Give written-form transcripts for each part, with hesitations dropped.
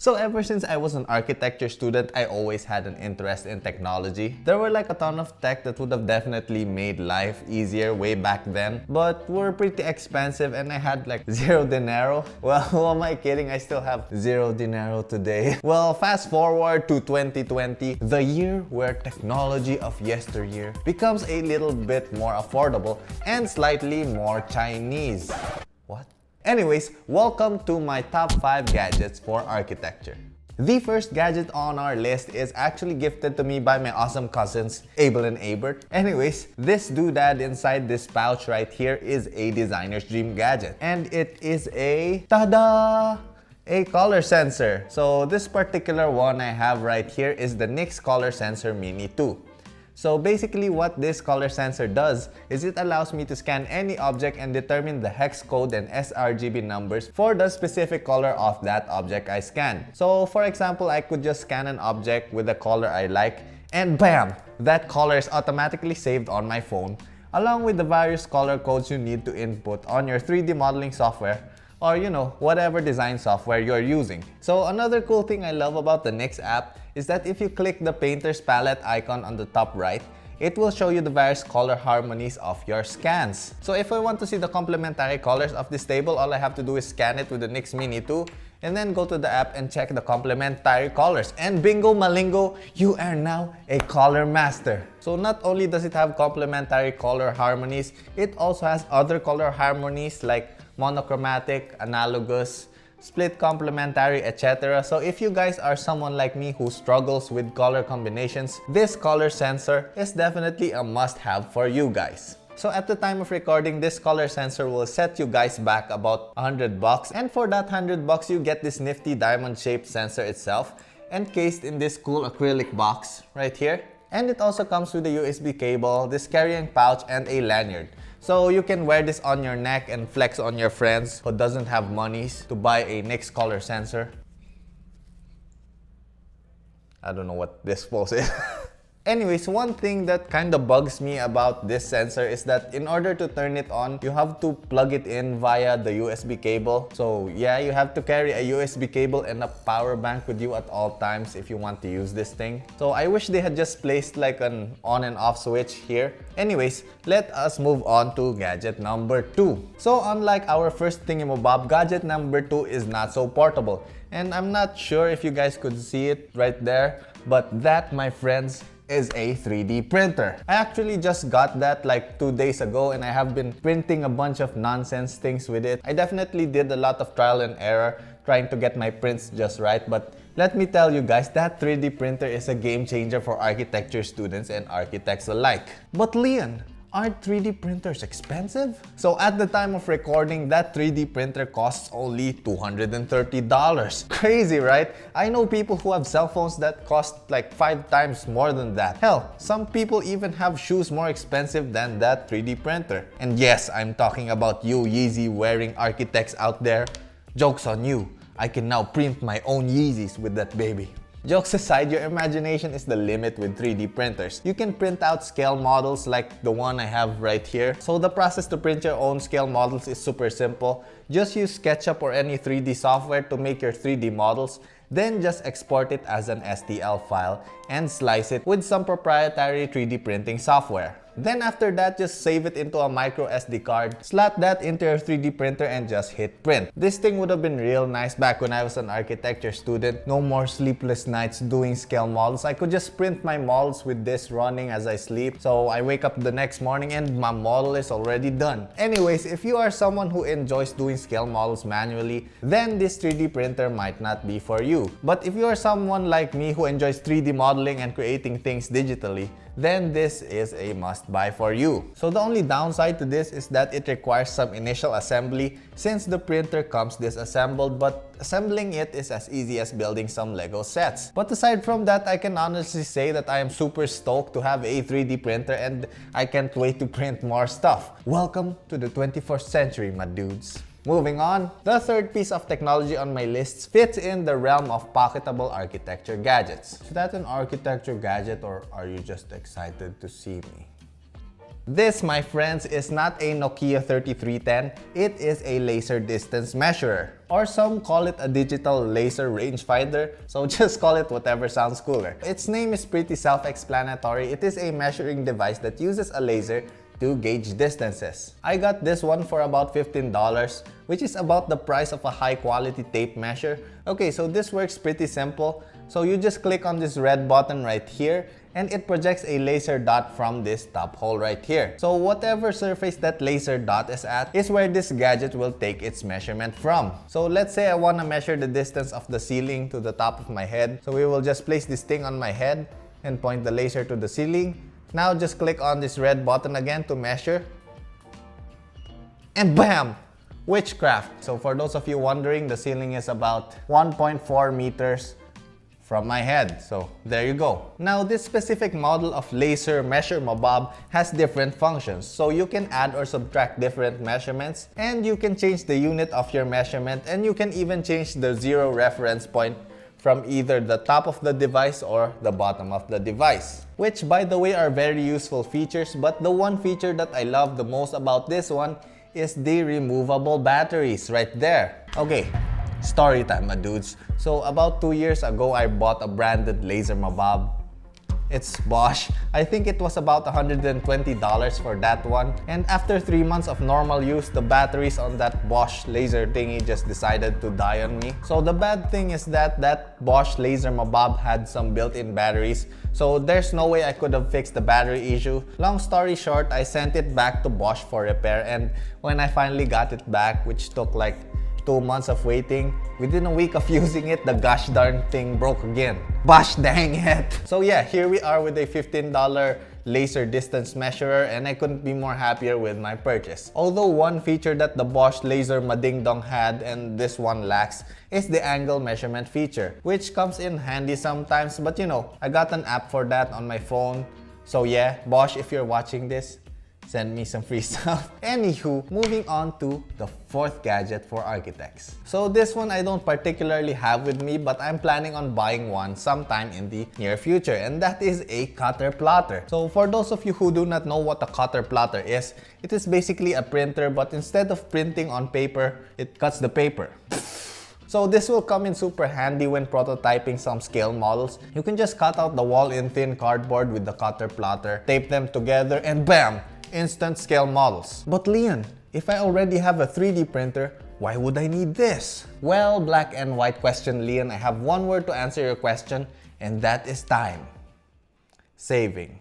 So ever since I was an architecture student, I always had an interest in technology. There were like a ton of tech that would have definitely made life easier way back then, but were pretty expensive and I had like zero dinero. Well, who am I kidding? I still have zero dinero today. Well, fast forward to 2020, the year where technology of yesteryear becomes a little bit more affordable and slightly more Chinese. What? Anyways, welcome to my top 5 gadgets for architecture. The first gadget on our list is actually gifted to me by my awesome cousins, Abel and Abert. Anyways, this doodad inside this pouch right here is a designer's dream gadget. And it is a, tada! A color sensor. So this particular one I have right here is the NYX Color Sensor Mini 2. So basically what this color sensor does is it allows me to scan any object and determine the hex code and sRGB numbers for the specific color of that object I scanned. So for example, I could just scan an object with a color I like and bam! That color is automatically saved on my phone along with the various color codes you need to input on your 3D modeling software or whatever design software you're using. So another cool thing I love about the NYX app is that if you click the painter's palette icon on the top right, it will show you the various color harmonies of your scans. So if I want to see the complementary colors of this table, all I have to do is scan it with the NYX Mini 2 and then go to the app and check the complementary colors. And bingo malingo, you are now a color master. So not only does it have complementary color harmonies, it also has other color harmonies like monochromatic, analogous, split complementary, etc. So if you guys are someone like me who struggles with color combinations, this color sensor is definitely a must-have for you guys. So at the time of recording, this color sensor will set you guys back about $100, and for that $100 you get this nifty diamond-shaped sensor itself encased in this cool acrylic box right here. And it also comes with a USB cable, this carrying pouch, and a lanyard. So you can wear this on your neck and flex on your friends who doesn't have monies to buy a NYX color sensor. I don't know what this pose is. Anyways, one thing that kind of bugs me about this sensor is that in order to turn it on, you have to plug it in via the USB cable. So yeah, you have to carry a USB cable and a power bank with you at all times if you want to use this thing. So I wish they had just placed like an on and off switch here. Anyways, let us move on to gadget number 2. So unlike our first thingamabob, gadget number 2 is not so portable. And I'm not sure if you guys could see it right there, but that, my friends, is a 3D printer. I actually just got that like 2 days ago and I have been printing a bunch of nonsense things with it. I definitely did a lot of trial and error trying to get my prints just right, but let me tell you guys, that 3D printer is a game changer for architecture students and architects alike. But Leon, aren't 3D printers expensive? So at the time of recording, that 3D printer costs only $230. Crazy, right? I know people who have cell phones that cost like 5 times more than that. Hell, some people even have shoes more expensive than that 3D printer. And yes, I'm talking about you Yeezy wearing architects out there. Joke's on you. I can now print my own Yeezys with that baby. Jokes aside, your imagination is the limit with 3D printers. You can print out scale models like the one I have right here. So the process to print your own scale models is super simple. Just use SketchUp or any 3D software to make your 3D models. Then just export it as an STL file and slice it with some proprietary 3D printing software. Then after that, just save it into a micro SD card, slot that into your 3D printer and just hit print. This thing would have been real nice back when I was an architecture student. No more sleepless nights doing scale models. I could just print my models with this running as I sleep. So I wake up the next morning and my model is already done. Anyways, if you are someone who enjoys doing scale models manually, then this 3D printer might not be for you. But if you are someone like me who enjoys 3D modeling and creating things digitally, then this is a must-buy for you. So the only downside to this is that it requires some initial assembly since the printer comes disassembled, but assembling it is as easy as building some Lego sets. But aside from that, I can honestly say that I am super stoked to have a 3D printer and I can't wait to print more stuff. Welcome to the 21st century, my dudes. Moving on, the third piece of technology on my list fits in the realm of pocketable architecture gadgets. Is that an architecture gadget or are you just excited to see me? This, my friends, is not a Nokia 3310, it is a laser distance measurer. Or some call it a digital laser rangefinder, so just call it whatever sounds cooler. Its name is pretty self-explanatory. It is a measuring device that uses a laser to gauge distances. I got this one for about $15, which is about the price of a high-quality tape measure. Okay, so this works pretty simple. So you just click on this red button right here, and it projects a laser dot from this top hole right here. So whatever surface that laser dot is at is where this gadget will take its measurement from. So let's say I want to measure the distance of the ceiling to the top of my head. So we will just place this thing on my head and point the laser to the ceiling. Now just click on this red button again to measure. And bam! Witchcraft! So for those of you wondering, the ceiling is about 1.4 meters from my head. So there you go. Now this specific model of laser measure mabob has different functions. So you can add or subtract different measurements, and you can change the unit of your measurement, and you can even change the zero reference point from either the top of the device or the bottom of the device. Which, by the way, are very useful features, but the one feature that I love the most about this one is the removable batteries right there. Okay, story time, my dudes. So about 2 years ago, I bought a branded laser mabob. It's Bosch. I think it was about $120 for that one. And after 3 months of normal use, the batteries on that Bosch laser thingy just decided to die on me. So the bad thing is that that Bosch laser mabob had some built-in batteries. So there's no way I could have fixed the battery issue. Long story short, I sent it back to Bosch for repair, and when I finally got it back, which took like 2 months of waiting, within a week of using it, the gosh darn thing broke again. Gosh dang it! So yeah, here we are with a $15 laser distance measurer, and I couldn't be more happier with my purchase. Although one feature that the Bosch laser mading dong had and this one lacks is the angle measurement feature, which comes in handy sometimes, but you know, I got an app for that on my phone. So yeah, Bosch, if you're watching this, send me some free stuff. Anywho, moving on to the fourth gadget for architects. So this one I don't particularly have with me, but I'm planning on buying one sometime in the near future, and that is a cutter plotter. So for those of you who do not know what a cutter plotter is, it is basically a printer, but instead of printing on paper, it cuts the paper. So this will come in super handy when prototyping some scale models. You can just cut out the wall in thin cardboard with the cutter plotter, tape them together, and bam! Instant scale models. But Leon, if I already have a 3D printer, why would I need this? Well, black and white question, Leon, I have one word to answer your question, and that is time. Saving.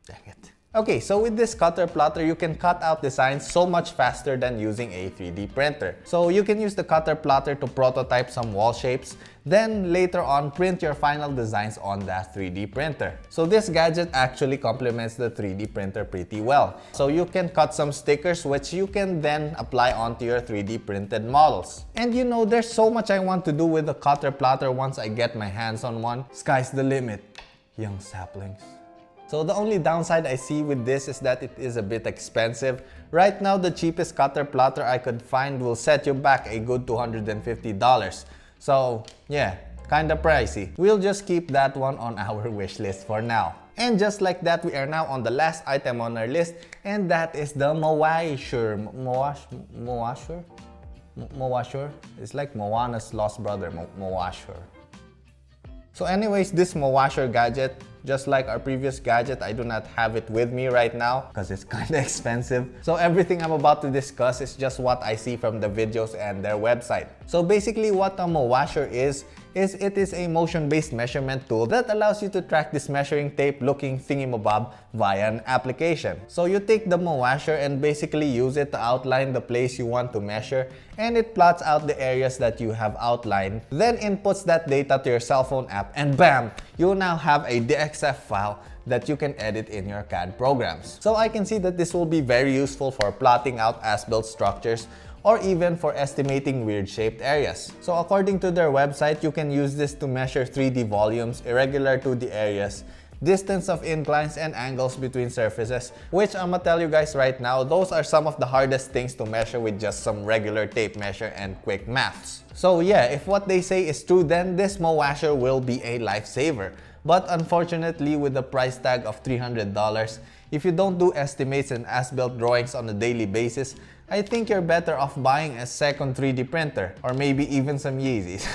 Dang it. Okay, so with this cutter plotter, you can cut out designs so much faster than using a 3D printer. So you can use the cutter plotter to prototype some wall shapes, then later on print your final designs on that 3D printer. So this gadget actually complements the 3D printer pretty well. So you can cut some stickers which you can then apply onto your 3D printed models. And you know, there's so much I want to do with the cutter plotter once I get my hands on one. Sky's the limit, young saplings. So the only downside I see with this is that it is a bit expensive. Right now, the cheapest cutter plotter I could find will set you back a good $250. So yeah, kinda pricey. We'll just keep that one on our wish list for now. And just like that, we are now on the last item on our list, and that is the Mowasher. Mowasher? It's like Moana's lost brother, Mowasher. So anyways, this Mowasher gadget, just like our previous gadget, I do not have it with me right now because it's kinda expensive. So everything I'm about to discuss is just what I see from the videos and their website. So basically what a Mowasher is it is a motion-based measurement tool that allows you to track this measuring tape looking thingamabob via an application. So you take the Mowasher and basically use it to outline the place you want to measure, and it plots out the areas that you have outlined, then inputs that data to your cell phone app, and bam! You now have a DXF file that you can edit in your CAD programs. So I can see that this will be very useful for plotting out as-built structures, or even for estimating weird shaped areas. So according to their website, you can use this to measure 3D volumes, irregular 2D areas, distance of inclines and angles between surfaces, which I'ma tell you guys right now, those are some of the hardest things to measure with just some regular tape measure and quick maths. So yeah, if what they say is true, then this Mowasher will be a lifesaver. But unfortunately, with the price tag of $300, if you don't do estimates and as-built drawings on a daily basis, I think you're better off buying a second 3D printer or maybe even some Yeezys.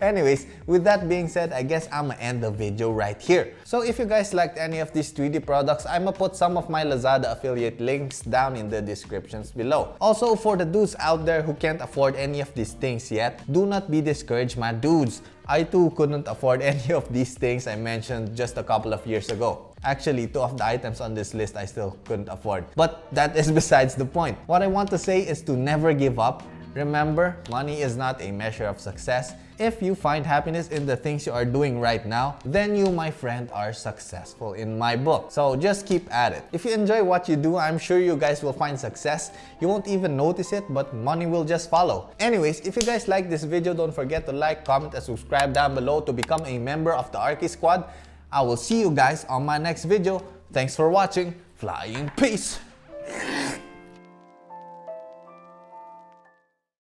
Anyways, with that being said, I guess I'ma end the video right here. So if you guys liked any of these 3D products, I'ma put some of my Lazada affiliate links down in the descriptions below. Also, for the dudes out there who can't afford any of these things yet, do not be discouraged, my dudes. I too couldn't afford any of these things I mentioned just a couple of years ago. Actually, 2 of the items on this list I still couldn't afford. But that is besides the point. What I want to say is to never give up. Remember, money is not a measure of success. If you find happiness in the things you are doing right now, then you, my friend, are successful in my book. So just keep at it. If you enjoy what you do, I'm sure you guys will find success. You won't even notice it, but money will just follow. Anyways, if you guys like this video, don't forget to like, comment, and subscribe down below to become a member of the Arky Squad. I will see you guys on my next video. Thanks for watching. Flying peace!